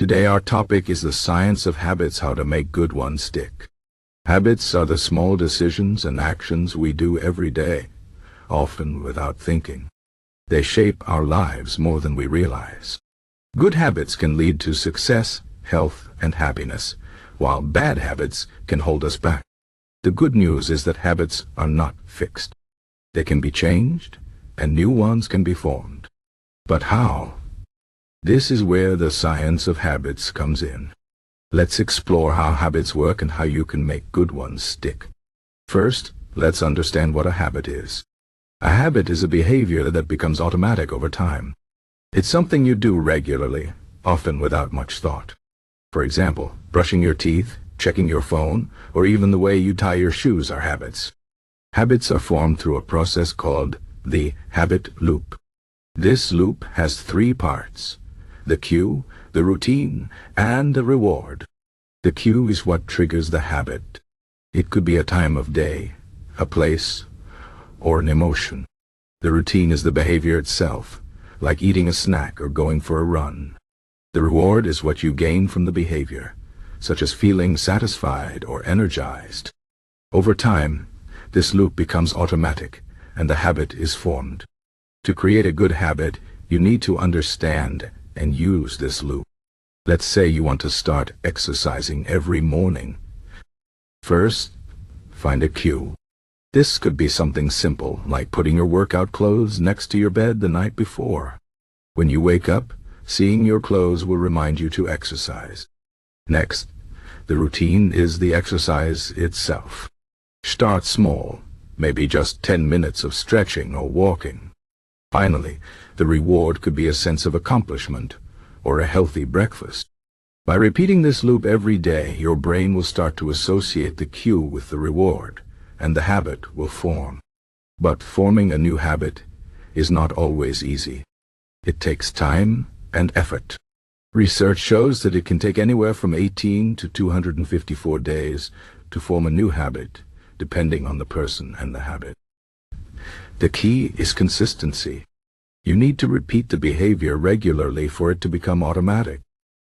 Today our topic is the science of habits, how to make good ones stick. Habits are the small decisions and actions we do every day, often without thinking. They shape our lives more than we realize. Good habits can lead to success, health, and happiness, while bad habits can hold us back. The good news is that habits are not fixed. They can be changed, and new ones can be formed. But how? This is where the science of habits comes in. Let's explore how habits work and how you can make good ones stick. First, let's understand what a habit is. A habit is a behavior that becomes automatic over time. It's something you do regularly, often without much thought. For example, brushing your teeth, checking your phone, or even the way you tie your shoes are habits. Habits are formed through a process called the habit loop. This loop has three parts: the cue, the routine, and the reward. The cue is what triggers the habit. It could be a time of day, a place, or an emotion. The routine is the behavior itself, like eating a snack or going for a run. The reward is what you gain from the behavior, such as feeling satisfied or energized. Over time, this loop becomes automatic, and the habit is formed. To create a good habit, you need to understand and use this loop. Let's say you want to start exercising every morning. First, find a cue. This could be something simple, like putting your workout clothes next to your bed the night before. When you wake up, seeing your clothes will remind you to exercise. Next, the routine is the exercise itself. Start small, maybe just 10 minutes of stretching or walking. Finally, the reward could be a sense of accomplishment or a healthy breakfast. By repeating this loop every day, your brain will start to associate the cue with the reward, and the habit will form. But forming a new habit is not always easy. It takes time and effort. Research shows that it can take anywhere from 18 to 254 days to form a new habit, depending on the person and the habit. The key is consistency. You need to repeat the behavior regularly for it to become automatic.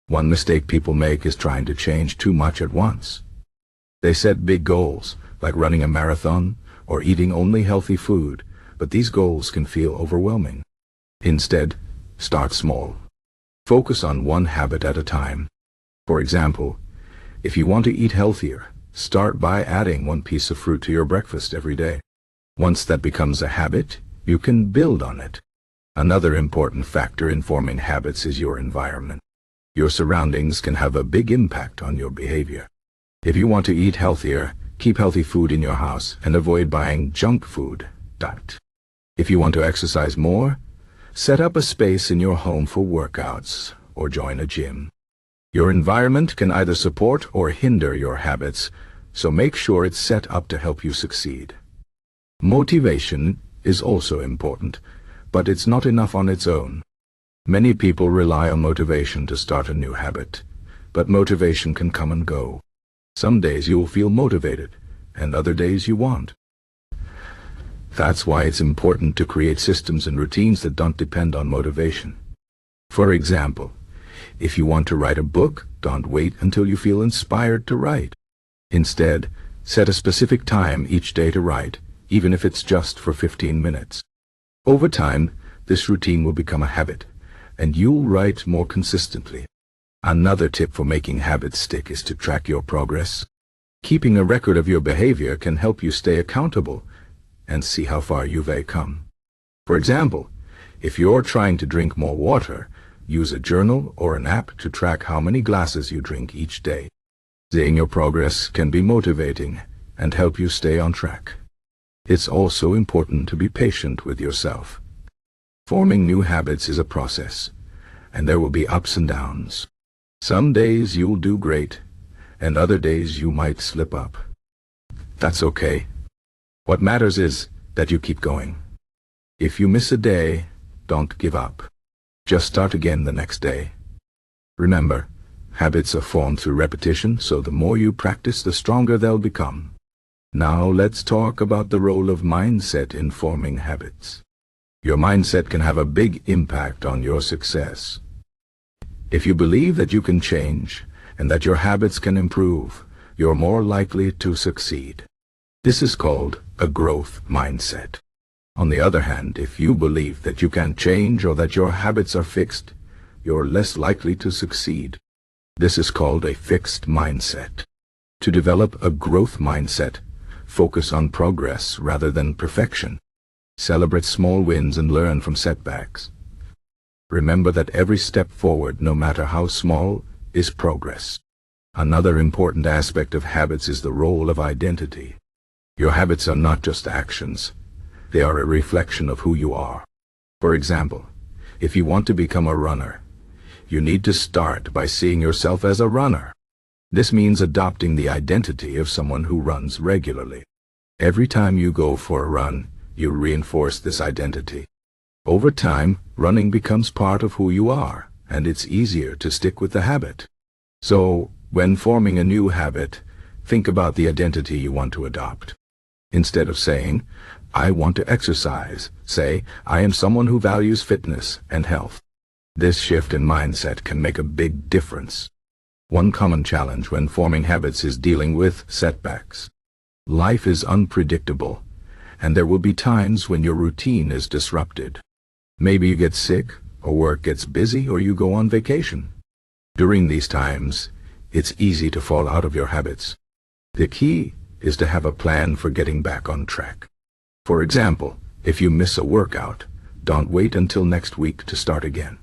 One mistake people make is trying to change too much at once. They set big goals, like running a marathon or eating only healthy food, but these goals can feel overwhelming. Instead, start small. Focus on one habit at a time. For example, if you want to eat healthier, start by adding one piece of fruit to your breakfast every day. Once that becomes a habit, you can build on it. Another important factor in forming habits is your environment. Your surroundings can have a big impact on your behavior. If you want to eat healthier, keep healthy food in your house and avoid buying junk food. If you want to exercise more, set up a space in your home for workouts or join a gym. Your environment can either support or hinder your habits, so make sure it's set up to help you succeed. Motivation is also important, but it's not enough on its own. Many people rely on motivation to start a new habit, but motivation can come and go. Some days you'll feel motivated, and other days you won't. That's why it's important to create systems and routines that don't depend on motivation. For example, if you want to write a book, don't wait until you feel inspired to write. Instead, set a specific time each day to write, even if it's just for 15 minutes. Over time, this routine will become a habit, and you'll write more consistently. Another tip for making habits stick is to track your progress. Keeping a record of your behavior can help you stay accountable and see how far you've come. For example, if you're trying to drink more water, use a journal or an app to track how many glasses you drink each day. Seeing your progress can be motivating and help you stay on track. It's also important to be patient with yourself. Forming new habits is a process, and there will be ups and downs. Some days you'll do great, and other days you might slip up. That's okay. What matters is that you keep going. If you miss a day, don't give up. Just start again the next day. Remember, habits are formed through repetition, so the more you practice, the stronger they'll become. Now let's talk about the role of mindset in forming habits. Your mindset can have a big impact on your success. If you believe that you can change and that your habits can improve, you're more likely to succeed. This is called a growth mindset. On the other hand, if you believe that you can't change or that your habits are fixed, you're less likely to succeed. This is called a fixed mindset. To develop a growth mindset, focus on progress rather than perfection. Celebrate small wins and learn from setbacks. Remember that every step forward, no matter how small, is progress. Another important aspect of habits is the role of identity. Your habits are not just actions. They are a reflection of who you are. For example, if you want to become a runner, you need to start by seeing yourself as a runner. This means adopting the identity of someone who runs regularly. Every time you go for a run, you reinforce this identity. Over time, running becomes part of who you are, and it's easier to stick with the habit. So, when forming a new habit, think about the identity you want to adopt. Instead of saying, "I want to exercise," say, "I am someone who values fitness and health." This shift in mindset can make a big difference. One common challenge when forming habits is dealing with setbacks. Life is unpredictable, and there will be times when your routine is disrupted. Maybe you get sick, or work gets busy, or you go on vacation. During these times, it's easy to fall out of your habits. The key is to have a plan for getting back on track. For example, if you miss a workout, don't wait until next week to start again.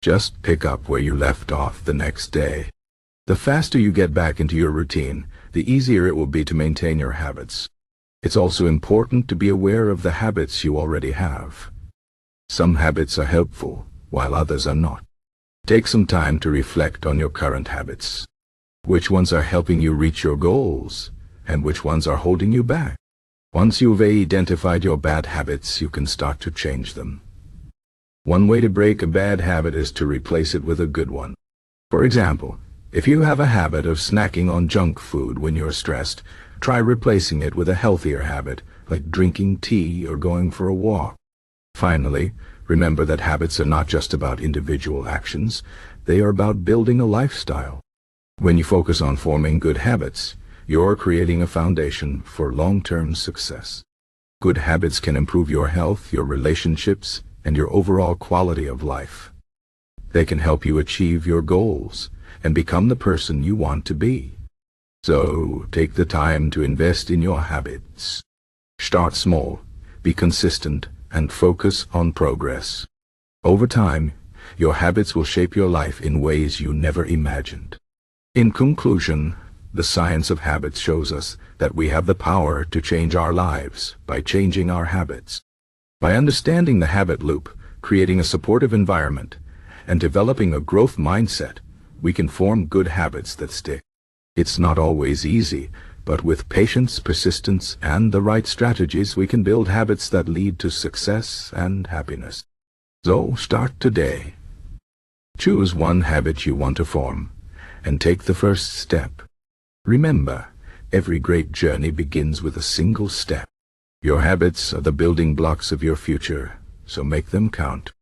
Just pick up where you left off the next day. The faster you get back into your routine, the easier it will be to maintain your habits. It's also important to be aware of the habits you already have. Some habits are helpful, while others are not. Take some time to reflect on your current habits. Which ones are helping you reach your goals, and which ones are holding you back? Once you've identified your bad habits, you can start to change them. One way to break a bad habit is to replace it with a good one. For example, if you have a habit of snacking on junk food when you're stressed, try replacing it with a healthier habit, like drinking tea or going for a walk. Finally, remember that habits are not just about individual actions, they are about building a lifestyle. When you focus on forming good habits, you're creating a foundation for long-term success. Good habits can improve your health, your relationships, and your overall quality of life. They can help you achieve your goals and become the person you want to be. So, take the time to invest in your habits. Start small, be consistent, and focus on progress. Over time, your habits will shape your life in ways you never imagined. In conclusion, the science of habits shows us that we have the power to change our lives by changing our habits. By understanding the habit loop, creating a supportive environment, and developing a growth mindset, we can form good habits that stick. It's not always easy, but with patience, persistence, and the right strategies, we can build habits that lead to success and happiness. So, start today. Choose one habit you want to form, and take the first step. Remember, every great journey begins with a single step. Your habits are the building blocks of your future, so make them count.